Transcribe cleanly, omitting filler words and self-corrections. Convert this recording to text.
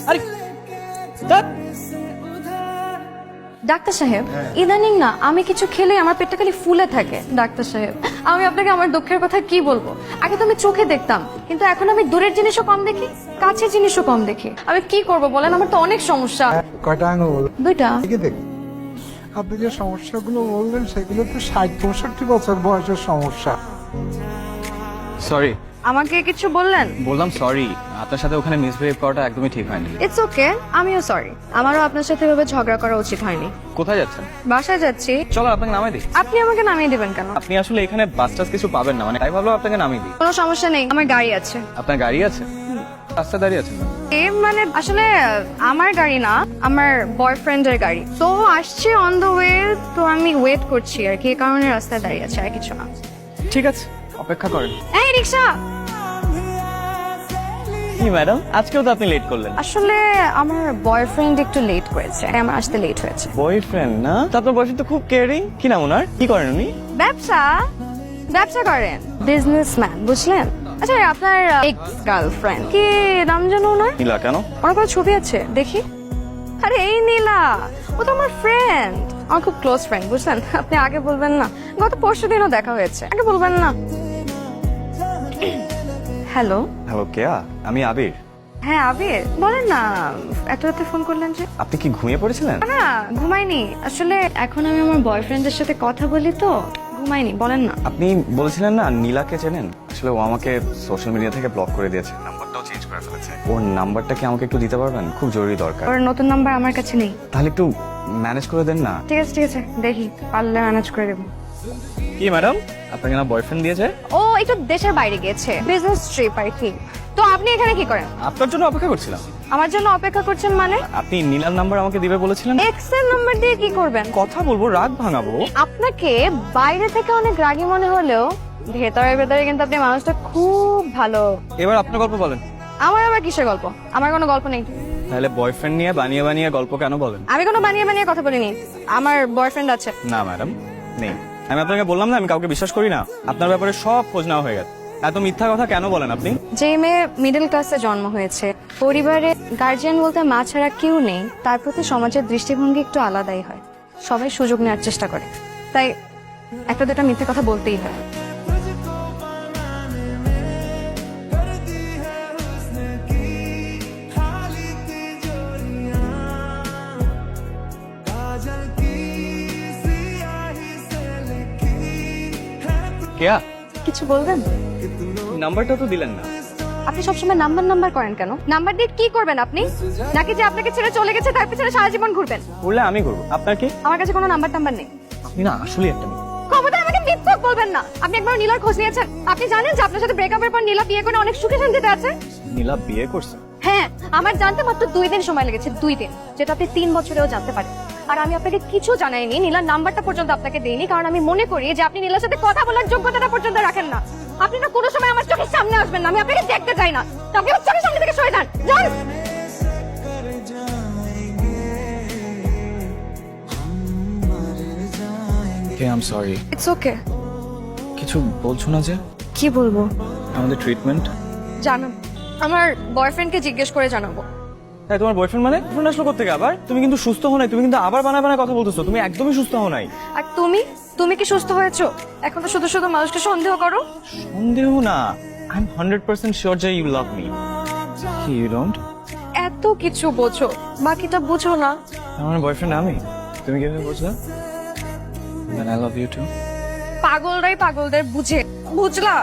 আরে ধ্যাৎ। ডাক্তার সাহেব, ইদানিং না আমি কিছু খেলে আমার পেটটা খালি ফুলে থাকে। ডাক্তার সাহেব, আমি আপনাকে আমার দুঃখের কথা কি বলবো? আগে তো আমি চোখে দেখতাম, কিন্তু এখন আমি দূরের জিনিসও কম দেখি, কাছের জিনিসও কম দেখি। আমি কি করব বলেন? আমার তো অনেক সমস্যা। কয়টা আঙুল? দুইটা। দেখে দেখ, আপনি যে সমস্যাগুলো বললেন সেগুলো তো 60-65 বছর বয়সের সমস্যা। সরি। আমাকে কিছু বললেন? বললাম সরি, আপনার সাথে ওখানে মিসবিহেভ করাটা একদমই ঠিক হয়নি। ইটস ওকে, আমিও সরি। আমারও আপনার সাথে এভাবে ঝগড়া করা উচিত হয়নি। কোথায় যাচ্ছেন? বাসায় যাচ্ছি। চলো আপনাকে নামাই দিই। আপনি আমাকে নামিয়ে দিবেন কেন? আপনি আসলে এখানে বাস টাস কিছু পাবেন না, মানে তাই ভাবলাম আপনাকে নামিয়ে দিই। কোনো সমস্যা নেই, আমার গাড়ি আছে। আপনার গাড়ি আছে? রাস্তায় দাঁড়িয়ে আছেন? মানে আসলে আমার গাড়ি না, আমার বয়ফ্রেন্ডের গাড়ি। তো আসছে অন দ্য ওয়ে, তো আমি ওয়েট করছি আর কি, এই কারণে রাস্তায় দাঁড়িয়ে আছে, আর কিছু না। ঠিক আছে, অপেক্ষা করেন। এই রিক্সা! কি ম্যাডাম, আজকেও তো আপনি লেট করলেন। আসলে আমার বয়ফ্রেন্ড একটু লেট করেছে, তাই আমার আসতে লেট হয়েছে। বয়ফ্রেন্ড না? তো আপনার বয়ফ্রেন্ড তো খুব কেয়ারিং। কি নাম ওনার? কি করেন উনি? ব্যবসা ব্যবসা করেন, বিজনেসম্যান, বুঝলেন? আচ্ছা, আপনার এক্স গার্লফ্রেন্ড কি নাম জানো ওনার? নীলা। কেন? ওনার কোনো ছবি আছে দেখি? আরে এই নীলা, ও তো আমার ফ্রেন্ড, আমার খুব ক্লোজ ফ্রেন্ড, বুঝলেন? আপনি আগে বলবেন না? গত পরশুদিনও দেখা হয়েছে, আগে বলবেন না? হ্যালো। হ্যালো, কেয়া? আমি আবির। হ্যাঁ আবির, বলেন না, এত রাতে ফোন করলেন যে? আপনি কি ঘুমিয়ে পড়েছিলেন? না, ঘুমাইনি। আসলে এখন আমি আমার বয়ফ্রেন্ডের সাথে কথা বলি তো ঘুমাইনি। বলেন না। আপনি বলেছিলেন না নীলাকে চেনেন? আসলে ও আমাকে সোশ্যাল মিডিয়া থেকে ব্লক করে দিয়েছে, নাম্বারটাও চেঞ্জ করে ফেলেছে। ওর নাম্বারটা কি আমাকে একটু দিতে পারবেন? খুব জরুরি দরকার। ওর নতুন নাম্বার আমার কাছে নেই। তাহলে একটু ম্যানেজ করে দেন না। ঠিক আছে ঠিক আছে, দেখি পারলে ম্যানেজ করে দেবো। কি ম্যাডাম, আপনাকে না বয়ফ্রেন্ড দিয়েছে? ও একটু দেশের বাইরে গিয়েছে, বিজনেস ট্রিপ আর কি। তো আপনি এখানে কি করেন? আপনার জন্য অপেক্ষা করছিলাম। আমার জন্য অপেক্ষা করছেন মানে? আপনি নীলার নাম্বার আমাকে দিবে বলেছিলেন। এক্স এর নাম্বার দিয়ে কি করবেন? কথা বলবো, রাগ ভাঙাবো। আপনাকে বাইরে থেকে অনেক রাগী মনে হলেও ভেতরে ভেতরে কিন্তু আপনি মানুষটা খুব ভালো। এবার আপনার গল্প বলেন। আমার আবার কিসের গল্প? আমার কোনো গল্প নেই। তাহলে বয়ফ্রেন্ড নিয়ে বানিয়ে বানিয়ে গল্প কেন বলেন? আমি কোনো বানিয়ে বানিয়ে কথা বলিনি, আমার বয়ফ্রেন্ড আছে। না ম্যাডাম, নেই। আমি আপনাকে বললাম না আমি কাউকে বিশ্বাস করি না। আপনার ব্যাপারে সব খোঁজ নেওয়া হয়ে গেছে। এত মিথ্যা কথা কেন বলেন আপনি? যে মেয়ে মিডল ক্লাসে জন্ম হয়েছে, পরিবারে গার্জিয়ান বলতে মা ছাড়া কেউ নেই, তার প্রতি সমাজের দৃষ্টিভঙ্গি একটু আলাদাই হয়। সবাই সুযোগ নেওয়ার চেষ্টা করে, তাই একটা দুটা মিথ্যে কথা বলতেই হয়। কেয়া, কিছু বলবেন? নাম্বারটা তো দিলেন না। আপনি সবসময় নাম্বার নাম্বার করেন কেন? নাম্বার দিয়ে কি করবেন আপনি? নাকি যে আপনাকে ছেড়ে চলে গেছে তার পিছনে সারা জীবন ঘুরবেন? বললে আমি করবো, আপনার কি? আমার কাছে কোনো নাম্বার টাম্বার নেই। আপনি না আসলে একটা মেয়ে। খবরদার আমাকে মিথ্যক বলবেন না। আপনি একবার নীলার খোঁজ নিয়েছেন? আপনি জানেন যে আপনার সাথে ব্রেকআপের পর নীলা বিয়ে করে অনেক সুখে শান্তিতে আছে? নীলা বিয়ে করছে? হ্যাঁ, আমার জানতে মাত্র 2 দিন সময় লেগেছে, 2 দিন, যেটা আপনি 3 বছরেও জানতে পারেন। আর আমি আপনাকে কিছু জানাইনি, নীলার নাম্বারটা পর্যন্ত আপনাকে দেইনি, কারণ আমি মনে করি যে আপনি নীলার সাথে কথা বলার যোগ্যতাটা পর্যন্ত রাখেন না। আপনি না কোনো সময় আমার চোখের সামনে আসবেন না, আমি আপনাকে দেখতে চাই না। তো আপনি আমার চোখের সামনে থেকে সরে যান, যান। কে, I am sorry. It's okay. কিছু বলছো না যে? কি বলবো? আমাদের ট্রিটমেন্ট জানান, আমার বয়ফ্রেন্ডকে জিজ্ঞেস করে জানাবো। তাই তোমার বয়ফ্রেন্ড মানে? ফোন আসলো কোথেকে আবার? তুমি কিন্তু সুস্থ হও নাই, তুমি কিন্তু আবার বানায় বানায় কথা বলতেছো। তুমি একদমই সুস্থ হও নাই। আর তুমি তুমি কি সুস্থ হয়েছো? এখন তো শুধু শুধু মানুষকে সন্দেহ করো। সন্দেহ না, আই এম 100% শিওর যে ইউ লাভ মি। কি ইউ ডোন্ট? এত কিছু বোঝো, বাকিটা বুঝো না। আমার বয়ফ্রেন্ড আমি? তুমি কিভাবে বুঝলে? Then I love you too. পাগলরাই পাগলদের বুঝে, বুঝলা?